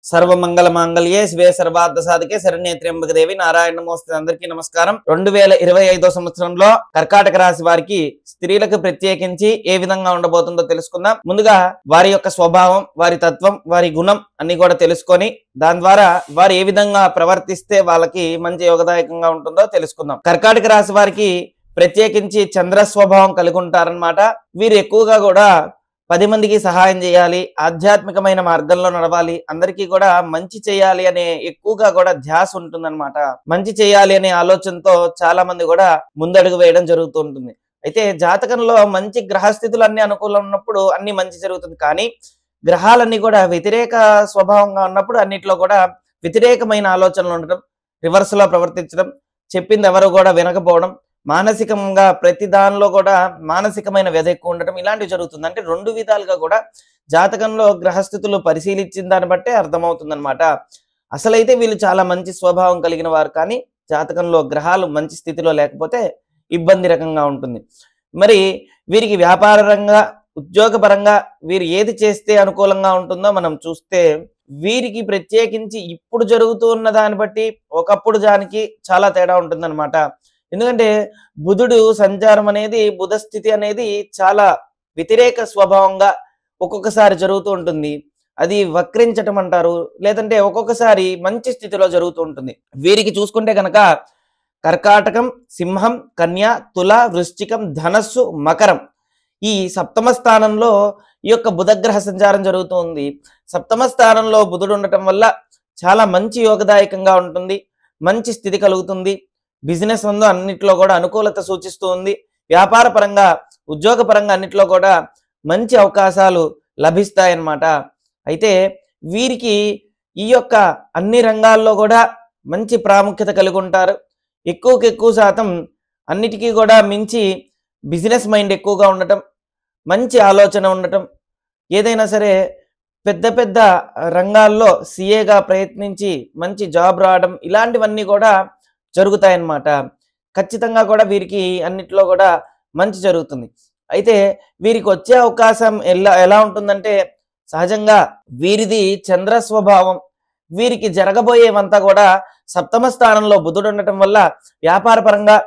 సర్వమంగళ మాంగళ్యే శివే సర్వార్థ సాధకే శరణ్యే త్ర్యంబక దేవి నారాయణ నమస్తే. అందరికీ నమస్కారం. 2025 సంవత్సరంలో కర్కాటక రాశి వారికి స్త్రీలకు ప్రత్యేకించి ఏ విధంగా ఉండబోతుందో తెలుసుకుందాం. ముందుగా వారి యొక్క స్వభావం, వారి తత్వం, వారి గుణం అన్ని కూడా తెలుసుకొని దాని ద్వారా వారు ఏ విధంగా ప్రవర్తిస్తే వాళ్ళకి మంచి యోగదాయకంగా ఉంటుందో తెలుసుకుందాం. కర్కాటక రాశి వారికి ప్రత్యేకించి చంద్ర స్వభావం కలిగి ఉంటారన్నమాట. వీరు ఎక్కువగా కూడా 10 మందికి సహాయం చేయాలి, ఆధ్యాత్మికమైన మార్గంలో నడవాలి, అందరికీ కూడా మంచి చేయాలి అనే ఎక్కువగా కూడా ధ్యాస ఉంటుందన్నమాట. మంచి చేయాలి అనే ఆలోచనతో చాలా మంది కూడా ముందడుగు వేయడం జరుగుతూ ఉంటుంది. అయితే జాతకంలో మంచి గ్రహస్థితులు అన్ని అనుకూలంగా ఉన్నప్పుడు అన్ని మంచి జరుగుతుంది. కానీ గ్రహాలన్నీ కూడా వ్యతిరేక స్వభావంగా ఉన్నప్పుడు అన్నిట్లో కూడా వ్యతిరేకమైన ఆలోచనలు ఉండడం, రివర్స్ లో ప్రవర్తించడం, చెప్పింది ఎవరు కూడా వినకపోవడం, మానసికంగా ప్రతి దానిలో కూడా మానసికమైన వ్యధ ఎక్కువ ఉండటం, ఇలాంటివి జరుగుతుంది. అంటే రెండు విధాలుగా కూడా జాతకంలో గ్రహస్థితులు పరిశీలించిన దాన్ని బట్టే అర్థమవుతుంది అనమాట. అసలైతే వీళ్ళు చాలా మంచి స్వభావం కలిగిన వారు, కానీ జాతకంలో గ్రహాలు మంచి స్థితిలో లేకపోతే ఇబ్బంది రకంగా ఉంటుంది. మరి వీరికి వ్యాపార రంగా, ఉద్యోగపరంగా వీరు ఏది చేస్తే అనుకూలంగా ఉంటుందో మనం చూస్తే వీరికి ప్రత్యేకించి ఇప్పుడు జరుగుతున్న దాన్ని బట్టి ఒకప్పుడు దానికి చాలా తేడా ఉంటుందన్నమాట. ఎందుకంటే బుధుడు సంచారం అనేది, బుధ స్థితి అనేది చాలా వ్యతిరేక స్వభావంగా ఒక్కొక్కసారి జరుగుతూ ఉంటుంది. అది వక్రించటం అంటారు, లేదంటే ఒక్కొక్కసారి మంచి స్థితిలో జరుగుతూ ఉంటుంది. వీరికి చూసుకుంటే కనుక కర్కాటకం, సింహం, కన్య, తుల, వృశ్చికం, ధనస్సు, మకరం ఈ సప్తమ స్థానంలో ఈ యొక్క బుధగ్రహ సంచారం జరుగుతుంది. సప్తమ స్థానంలో బుధుడు ఉండటం వల్ల చాలా మంచి యోగదాయకంగా ఉంటుంది, మంచి స్థితి కలుగుతుంది. బిజినెస్ ఉందో అన్నిట్లో కూడా అనుకూలత సూచిస్తూ ఉంది. వ్యాపార పరంగా, ఉద్యోగ పరంగా అన్నిట్లో కూడా మంచి అవకాశాలు లభిస్తాయన్నమాట. అయితే వీరికి ఈ యొక్క అన్ని రంగాల్లో కూడా మంచి ప్రాముఖ్యత కలిగి ఉంటారు. ఎక్కువ శాతం అన్నిటికీ కూడా మించి బిజినెస్ మైండ్ ఎక్కువగా ఉండటం, మంచి ఆలోచన ఉండటం, ఏదైనా సరే పెద్ద రంగాల్లో సిఏగా ప్రయత్నించి మంచి జాబ్ రావడం, ఇలాంటివన్నీ కూడా జరుగుతాయన్నమాట. ఖచ్చితంగా కూడా వీరికి అన్నిట్లో కూడా మంచి జరుగుతుంది. అయితే వీరికి వచ్చే అవకాశం ఎలా ఉంటుందంటే, సహజంగా వీరిది చంద్ర స్వభావం. వీరికి జరగబోయేవంతా కూడా సప్తమ స్థానంలో బుధుడు ఉండటం వల్ల వ్యాపార పరంగా,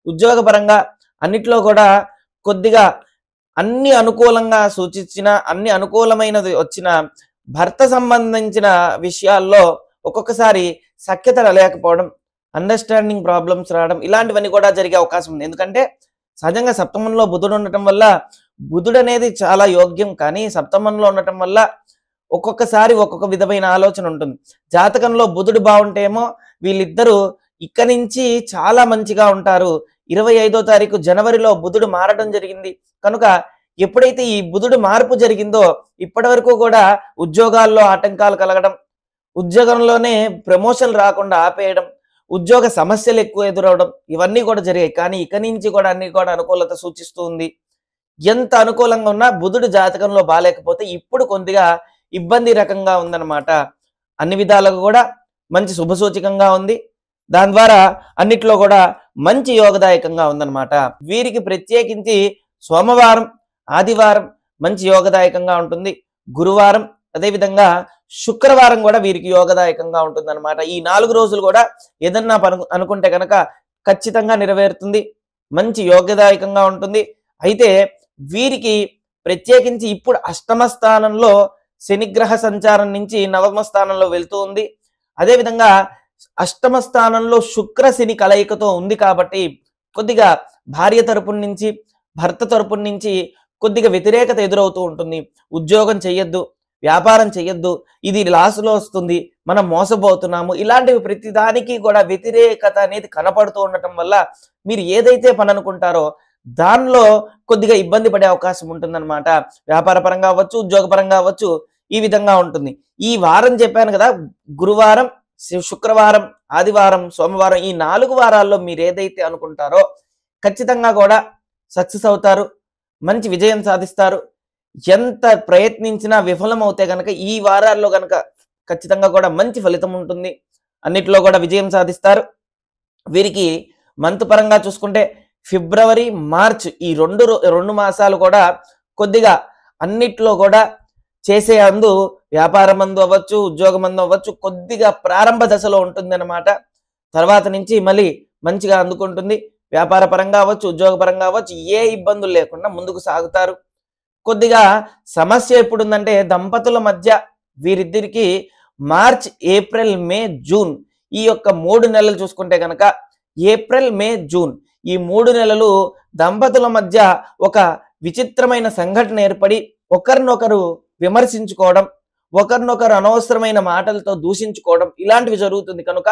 ఉద్యోగ పరంగా అన్నిట్లో కూడా కొద్దిగా అన్ని అనుకూలంగా సూచించిన, అన్ని అనుకూలమైనది వచ్చిన భర్త సంబంధించిన విషయాల్లో ఒక్కొక్కసారి సఖ్యత లేకపోవడం, అండర్స్టాండింగ్ ప్రాబ్లమ్స్ రావడం, ఇలాంటివన్నీ కూడా జరిగే అవకాశం ఉంది. ఎందుకంటే సహజంగా సప్తమంలో బుధుడు ఉండటం వల్ల, బుధుడు అనేది చాలా యోగ్యం, కానీ సప్తమంలో ఉండటం వల్ల ఒక్కొక్కసారి ఒక్కొక్క విధమైన ఆలోచన ఉంటుంది. జాతకంలో బుధుడు బాగుంటేమో వీళ్ళిద్దరూ ఇక్కడి నుంచి చాలా మంచిగా ఉంటారు. 25వ తారీఖు జనవరిలో బుధుడు మారడం జరిగింది కనుక ఎప్పుడైతే ఈ బుధుడు మార్పు జరిగిందో ఇప్పటి వరకు కూడా ఉద్యోగాల్లో ఆటంకాలు కలగడం, ఉద్యోగంలోనే ప్రమోషన్ రాకుండా ఆపేయడం, ఉద్యోగ సమస్యలు ఎక్కువ ఎదురవడం, ఇవన్నీ కూడా జరిగాయి. కానీ ఇక నుంచి కూడా అన్ని కూడా అనుకూలత సూచిస్తూ ఉంది. ఎంత అనుకూలంగా ఉన్నా బుధుడు జాతకంలో బాగాలేకపోతే ఇప్పుడు కొద్దిగా ఇబ్బంది రకంగా ఉందన్నమాట. అన్ని విధాలుగా కూడా మంచి శుభసూచకంగా ఉంది. దాని ద్వారా అన్నిట్లో కూడా మంచి యోగదాయకంగా ఉందన్నమాట. వీరికి ప్రత్యేకించి సోమవారం, ఆదివారం మంచి యోగదాయకంగా ఉంటుంది. గురువారం, అదేవిధంగా శుక్రవారం కూడా వీరికి యోగదాయకంగా ఉంటుంది అనమాట. ఈ 4 రోజులు కూడా ఏదన్నా అనుకుంటే కనుక ఖచ్చితంగా నెరవేరుతుంది, మంచి యోగదాయకంగా ఉంటుంది. అయితే వీరికి ప్రత్యేకించి ఇప్పుడు అష్టమ స్థానంలో శనిగ్రహ సంచారం నుంచి నవమ స్థానంలో వెళ్తూ ఉంది. అదేవిధంగా అష్టమ స్థానంలో శుక్ర శని కలయికతో ఉంది కాబట్టి కొద్దిగా భార్య తరపున నుంచి, భర్త తరపున నుంచి కొద్దిగా వ్యతిరేకత ఎదురవుతూ ఉంటుంది. ఉద్యోగం చెయ్యొద్దు, వ్యాపారం చెయ్యొద్దు, ఇది లాస్లో వస్తుంది, మనం మోసపోతున్నాము, ఇలాంటివి ప్రతిదానికి కూడా వ్యతిరేకత అనేది కనపడుతూ ఉండటం వల్ల మీరు ఏదైతే పని అనుకుంటారో దానిలో కొద్దిగా ఇబ్బంది పడే అవకాశం ఉంటుందన్నమాట. వ్యాపార పరంగా అవ్వచ్చు, ఉద్యోగ పరంగా అవ్వచ్చు, ఈ విధంగా ఉంటుంది. ఈ వారం చెప్పాను కదా, గురువారం, శుక్రవారం, ఆదివారం, సోమవారం, ఈ 4 వారాల్లో మీరు ఏదైతే అనుకుంటారో ఖచ్చితంగా కూడా సక్సెస్ అవుతారు, మంచి విజయం సాధిస్తారు. ఎంత ప్రయత్నించినా విఫలమవుతే గనక ఈ వారాల్లో గనక ఖచ్చితంగా కూడా మంచి ఫలితం ఉంటుంది, అన్నిట్లో కూడా విజయం సాధిస్తారు. వీరికి మంత్ పరంగా చూసుకుంటే ఫిబ్రవరి, మార్చ్ ఈ రెండు మాసాలు కూడా కొద్దిగా అన్నిట్లో కూడా చేసే అందు వ్యాపారమందు అవ్వచ్చు, ఉద్యోగమందు అవ్వచ్చు, కొద్దిగా ప్రారంభ దశలో ఉంటుందన్నమాట. తర్వాత నుంచి మళ్ళీ మంచిగా అందుకుంటుంది. వ్యాపార పరంగా అవ్వచ్చు, ఉద్యోగ పరంగా అవ్వచ్చు, ఏ ఇబ్బందులు లేకుండా ముందుకు సాగుతారు. కొద్దిగా సమస్య ఎప్పుడుందంటే దంపతుల మధ్య వీరిద్దరికి మార్చ్, ఏప్రిల్, మే, జూన్ ఈ యొక్క 3 నెలలు చూసుకుంటే కనుక ఏప్రిల్, మే, జూన్ ఈ 3 నెలలు దంపతుల మధ్య ఒక విచిత్రమైన సంఘటన ఏర్పడి ఒకరినొకరు విమర్శించుకోవడం, ఒకరినొకరు అనవసరమైన మాటలతో దూషించుకోవడం ఇలాంటివి జరుగుతుంది. కనుక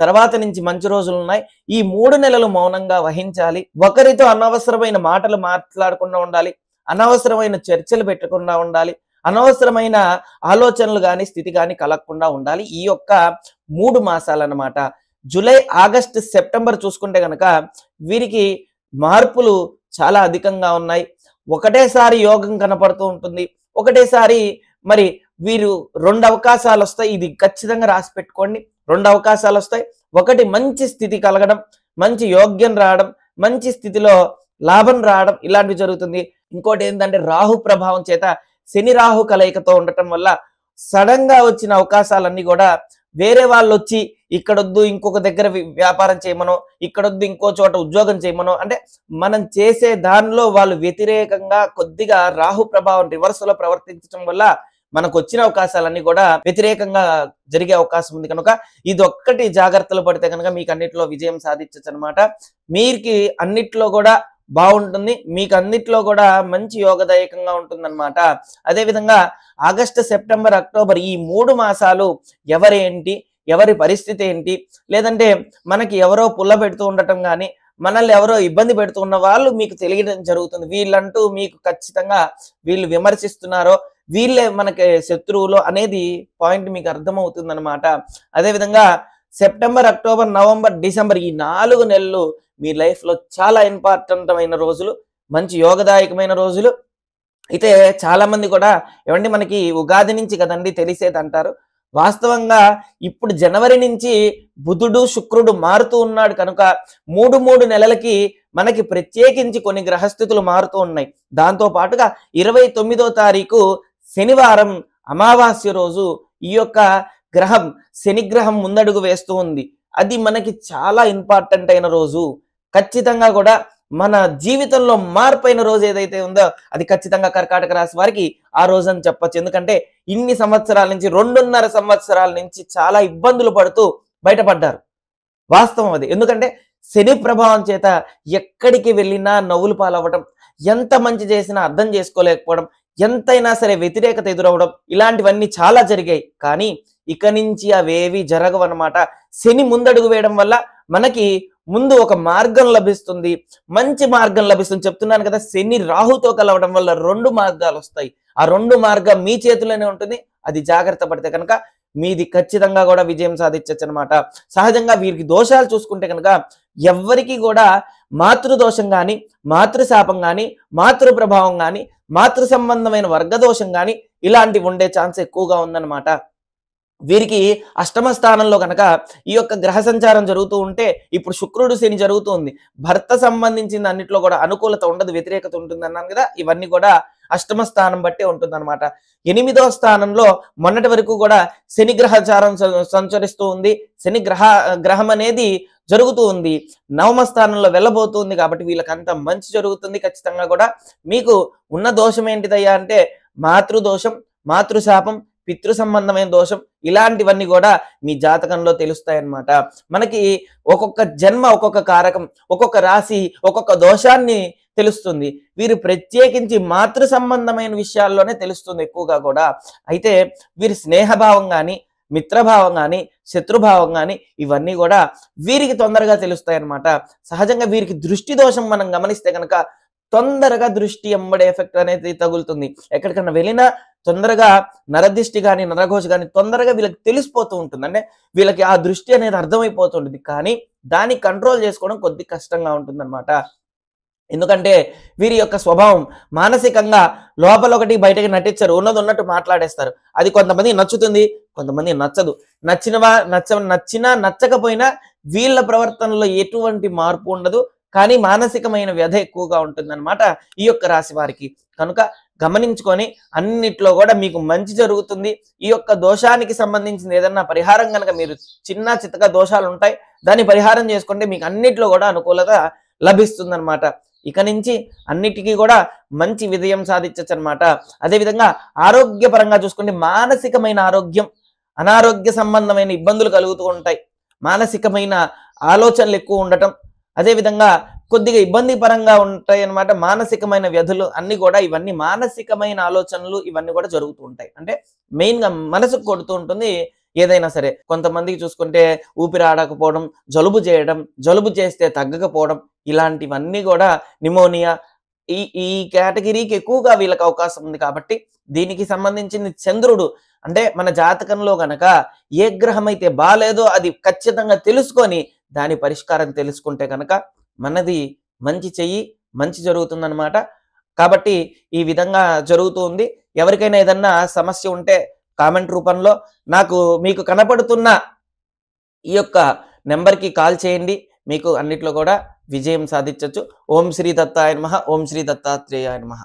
తర్వాత నుంచి మంచి రోజులు ఉన్నాయి. ఈ 3 నెలలు మౌనంగా వహించాలి. ఒకరితో అనవసరమైన మాటలు మాట్లాడకుండా ఉండాలి. అనవసరమైన చర్చలు పెట్టకుండా ఉండాలి. అనవసరమైన ఆలోచనలు కానీ స్థితి కానీ కలగకుండా ఉండాలి. ఈ యొక్క 3 మాసాలన్నమాట. జూలై, ఆగస్టు, సెప్టెంబర్ చూసుకుంటే కనుక వీరికి మార్పులు చాలా అధికంగా ఉన్నాయి. ఒకటేసారి యోగం కనపడుతూ ఉంటుంది. ఒకటేసారి మరి వీరు 2 అవకాశాలు వస్తాయి. ఇది ఖచ్చితంగా రాసి పెట్టుకోండి. 2 అవకాశాలు వస్తాయి. ఒకటి మంచి స్థితి కలగడం, మంచి యోగ్యం రావడం, మంచి స్థితిలో లాభం రావడం ఇలాంటివి జరుగుతుంది. ఇంకోటి ఏంటంటే రాహు ప్రభావం చేత శని రాహు కలయికతో ఉండటం వల్ల సడన్ గా వచ్చిన అవకాశాలన్నీ కూడా వేరే వాళ్ళు వచ్చి ఇక్కడొద్దు ఇంకొక దగ్గర వ్యాపారం చేయమనో, ఇక్కడొద్దు ఇంకో చోట ఉద్యోగం చేయమనో, అంటే మనం చేసే దానిలో వాళ్ళు వ్యతిరేకంగా కొద్దిగా రాహు ప్రభావం రివర్స్ లో ప్రవర్తించడం వల్ల మనకు వచ్చిన అవకాశాలన్నీ కూడా వ్యతిరేకంగా జరిగే అవకాశం ఉంది. కనుక ఇది ఒక్కటి జాగ్రత్తలు పడితే కనుక మీకు అన్నిట్లో విజయం సాధించచ్చు అనమాట. మీకు అన్నిట్లో కూడా బాగుంటుంది. మీకు అన్నిట్లో కూడా మంచి యోగదాయకంగా ఉంటుందన్నమాట. అదేవిధంగా ఆగస్టు, సెప్టెంబర్, అక్టోబర్ ఈ 3 మాసాలు ఎవరేంటి, ఎవరి పరిస్థితి ఏంటి, లేదంటే మనకి ఎవరో పుల్ల పెడుతూ ఉండటం కానీ, మనల్ని ఎవరో ఇబ్బంది పెడుతూ ఉన్న వాళ్ళు మీకు తెలియడం జరుగుతుంది. వీళ్ళంటూ మీకు ఖచ్చితంగా వీళ్ళు విమర్శిస్తున్నారో, వీళ్ళే మనకి శత్రువులు అనేది పాయింట్ మీకు అర్థమవుతుంది అనమాట. అదేవిధంగా సెప్టెంబర్, అక్టోబర్, నవంబర్, డిసెంబర్ ఈ 4 నెలలు మీ లైఫ్ లో చాలా ఇంపార్టెంట్ అయిన రోజులు, మంచి యోగదాయకమైన రోజులు. అయితే చాలా మంది కూడా ఏమండి మనకి ఉగాది నుంచి కదండి తెలిసేది అంటారు. వాస్తవంగా ఇప్పుడు జనవరి నుంచి బుధుడు, శుక్రుడు మారుతూ ఉన్నాడు కనుక 3 నెలలకి మనకి ప్రత్యేకించి కొన్ని గ్రహస్థితులు మారుతూ ఉన్నాయి. దాంతో పాటుగా 29వ తారీఖు శనివారం అమావాస్య రోజు ఈ యొక్క గ్రహం శని గ్రహం ముందడుగు వేస్తూ ఉంది. అది మనకి చాలా ఇంపార్టెంట్ అయిన రోజు. ఖచ్చితంగా కూడా మన జీవితంలో మార్పైన రోజు ఏదైతే ఉందో అది ఖచ్చితంగా కర్కాటక రాశి వారికి ఆ రోజు అని చెప్పచ్చు. ఎందుకంటే ఇన్ని సంవత్సరాల నుంచి 2.5 సంవత్సరాల నుంచి చాలా ఇబ్బందులు పడుతూ బయటపడ్డారు. వాస్తవం అది. ఎందుకంటే శని ప్రభావం చేత ఎక్కడికి వెళ్ళినా నవ్వులు పాలవ్వడం, ఎంత మంచి చేసినా అర్థం చేసుకోలేకపోవడం, ఎంతైనా సరే వ్యతిరేకత ఎదురవడం ఇలాంటివన్నీ చాలా జరిగాయి. కానీ ఇక నుంచి అవేవి జరగవన్నమాట. శని ముందడుగు వేయడం వల్ల మనకి ముందు ఒక మార్గం లభిస్తుంది, మంచి మార్గం లభిస్తుంది. చెప్తున్నాను కదా, శని రాహుతో కలవడం వల్ల 2 మార్గాలు వస్తాయి. ఆ 2 మార్గం మీ చేతిలోనే ఉంటుంది. అది జాగ్రత్త పడితే కనుక మీది ఖచ్చితంగా కూడా విజయం సాధించచ్చు అనమాట. సహజంగా వీరికి దోషాలు చూసుకుంటే కనుక ఎవ్వరికి కూడా మాతృదోషం కానీ, మాతృశాపం కానీ, మాతృ ప్రభావం కానీ, మాతృ సంబంధమైన వర్గదోషం కానీ ఇలాంటివి ఉండే ఛాన్స్ ఎక్కువగా ఉందన్నమాట. వీరికి అష్టమ స్థానంలో కనుక ఈ యొక్క గ్రహ సంచారం జరుగుతూ ఉంటే, ఇప్పుడు శుక్రుడు శని జరుగుతుంది. భర్త సంబంధించిన అన్నిట్లో కూడా అనుకూలత ఉండదు, వ్యతిరేకత ఉంటుంది అన్నాను కదా. ఇవన్నీ కూడా అష్టమ స్థానం బట్టే ఉంటుంది అనమాట. 8వ స్థానంలో మొన్నటి వరకు కూడా శని గ్రహచారం సంచరిస్తూ ఉంది. శని గ్రహం అనేది జరుగుతూ ఉంది. 9వ స్థానంలో వెళ్ళబోతుంది. కాబట్టి వీళ్ళకంత మంచి జరుగుతుంది. ఖచ్చితంగా కూడా మీకు ఉన్న దోషం ఏంటిదయ్యా అంటే మాతృదోషం, మాతృశాపం, పితృ సంబంధమైన దోషం ఇలాంటివన్నీ కూడా మీ జాతకంలో తెలుస్తాయి అన్నమాట. మనకి ఒక్కొక్క జన్మ ఒక్కొక్క కారకం, ఒక్కొక్క రాశి ఒక్కొక్క దోషాన్ని తెలుస్తుంది. వీరు ప్రత్యేకించి మాతృ సంబంధమైన విషయాల్లోనే తెలుస్తుంది ఎక్కువగా కూడా. అయితే వీరి స్నేహభావం కానీ, మిత్రభావం కానీ, శత్రుభావం కానీ ఇవన్నీ కూడా వీరికి తొందరగా తెలుస్తాయి అన్నమాట. సహజంగా వీరికి దృష్టి దోషం మనం గమనిస్తే కనుక తొందరగా దృష్టి ఎంబడే ఎఫెక్ట్ అనేది తగులుతుంది. ఎక్కడికన్నా వెళ్ళినా తొందరగా నరదిష్టి కానీ, నరఘోష కానీ తొందరగా వీళ్ళకి తెలిసిపోతూ ఉంటుంది. అంటే వీళ్ళకి ఆ దృష్టి అనేది అర్థమైపోతుంటుంది. కానీ దాన్ని కంట్రోల్ చేసుకోవడం కొద్ది కష్టంగా ఉంటుంది అనమాట. ఎందుకంటే వీరి యొక్క స్వభావం మానసికంగా లోపల ఒకటి బయటకి నటించరు, ఉన్నది ఉన్నట్టు మాట్లాడేస్తారు. అది కొంతమంది నచ్చుతుంది, కొంతమంది నచ్చదు. నచ్చినా నచ్చకపోయినా వీళ్ళ ప్రవర్తనలో ఎటువంటి మార్పు ఉండదు. కానీ మానసికమైన వ్యధ ఎక్కువగా ఉంటుందన్నమాట ఈ యొక్క రాశి వారికి. కనుక గమనించుకొని అన్నిట్లో కూడా మీకు మంచి జరుగుతుంది. ఈ యొక్క దోషానికి సంబంధించిన ఏదన్నా పరిహారం కనుక మీరు చిన్న చితక దోషాలు ఉంటాయి, దాన్ని పరిహారం చేసుకుంటే మీకు అన్నిట్లో కూడా అనుకూలత లభిస్తుందన్నమాట. ఇక నుంచి అన్నిటికీ కూడా మంచి విజయం సాధించచ్చు అనమాట. అదేవిధంగా ఆరోగ్యపరంగా చూసుకుంటే మానసికమైన ఆరోగ్యం, అనారోగ్య సంబంధమైన ఇబ్బందులు కలుగుతూ ఉంటాయి. మానసికమైన ఆలోచనలు ఎక్కువ ఉండటం, అదేవిధంగా కొద్దిగా ఇబ్బంది పరంగా ఉంటాయి అన్నమాట. మానసికమైన వ్యధులు అన్ని కూడా, ఇవన్నీ మానసికమైన ఆలోచనలు ఇవన్నీ కూడా జరుగుతూ ఉంటాయి. అంటే మెయిన్గా మనసుకు కొడుతూ ఉంటుంది ఏదైనా సరే. కొంతమందికి చూసుకుంటే ఊపిరి ఆడకపోవడం, జలుబు చేయడం, జలుబు చేస్తే తగ్గకపోవడం, ఇలాంటివన్నీ కూడా నిమోనియా ఈ ఈ కేటగిరీకి ఎక్కువగా వీళ్ళకి అవకాశం ఉంది. కాబట్టి దీనికి సంబంధించింది చంద్రుడు, అంటే మన జాతకంలో గనక ఏ గ్రహం అయితే బాలేదో అది ఖచ్చితంగా తెలుసుకొని దాని పరిష్కారం తెలుసుకుంటే కనుక మనది మంచి చెయ్యి, మంచి జరుగుతుందన్నమాట. కాబట్టి ఈ విధంగా జరుగుతూ ఉంది. ఎవరికైనా ఏదన్నా సమస్య ఉంటే కామెంట్ రూపంలో మీకు కనపడుతున్న ఈ యొక్క నెంబర్కి కాల్ చేయండి. మీకు అన్నిట్లో కూడా విజయం సాధించవచ్చు. ఓం శ్రీ దత్తాయ నమః. ఓం శ్రీ దత్తాత్రేయాయ నమః.